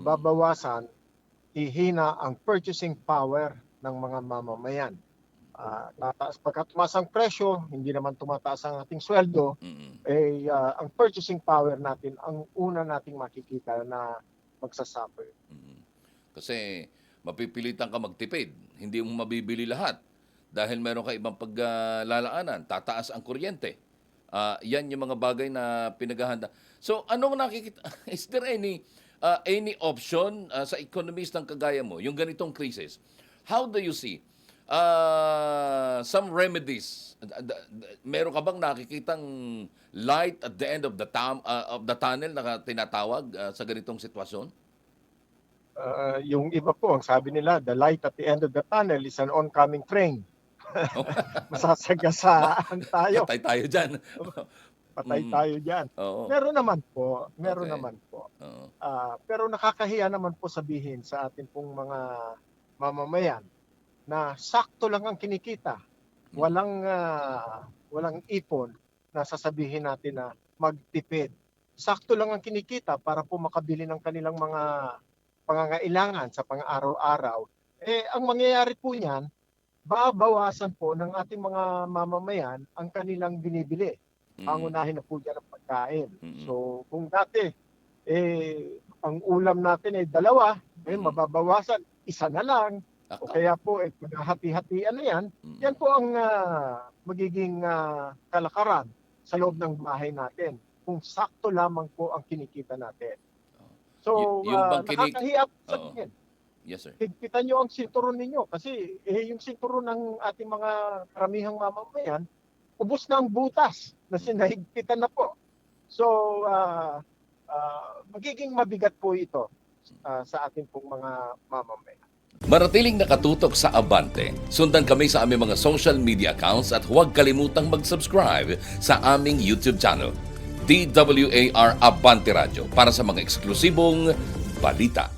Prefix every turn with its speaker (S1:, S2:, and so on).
S1: babawasan, ihina ang purchasing power ng mga mamamayan. Pagkat tumaas ang presyo, hindi naman tumataas ang ating sweldo, ang purchasing power natin ang una nating makikita na magsasuffer.
S2: Kasi mapipilitan ka magtipid. Hindi mo mabibili lahat. Dahil meron ka ibang paglalaanan. Tataas ang kuryente. Yan yung mga bagay na pinaghahanda. So, anong nakikita? Is there any option sa economist ng kagaya mo, yung ganitong crisis? How do you see some remedies? Meron ka bang nakikitang light at the end of the tunnel na tinatawag sa ganitong sitwasyon?
S1: Yung iba po, ang sabi nila, the light at the end of the tunnel is an oncoming train. Masasagasaan tayo.
S2: Patay tayo dyan.
S1: Patay tayo dyan.
S2: Oo.
S1: Meron naman po. Meron
S2: Okay.
S1: naman po.
S2: Oo.
S1: Pero nakakahiya naman po sabihin sa atin pong mga mamamayan na sakto lang ang kinikita. Walang ipon na sasabihin natin na magtipid. Sakto lang ang kinikita para po makabili ng kanilang mga pangangailangan sa pang-araw-araw. Ang mangyayari po niyan, babawasan po ng ating mga mamamayan ang kanilang binibili. Pangunahin na po dyan ang pagkain. So, kung dati, ang ulam natin ay 2, mababawasan, 1 na lang. O kaya po, hati-hatian na yan. Yan po ang magiging kalakaran sa loob ng bahay natin. Kung sakto lamang po ang kinikita natin. So,
S2: Yung bang
S1: nakakahiya po sabihin.
S2: Yes, sir.
S1: Higpitan nyo ang sinturon ninyo kasi yung sinturon ng ating mga karamihang mamamayan, ubos na ang butas na sinahigpitan na po. So, magiging mabigat po ito sa ating pong mga mamamayan.
S2: Maratiling nakatutok sa Abante. Sundan kami sa aming mga social media accounts at huwag kalimutang mag-subscribe sa aming YouTube channel, DWAR Abante Radio, para sa mga eksklusibong balita.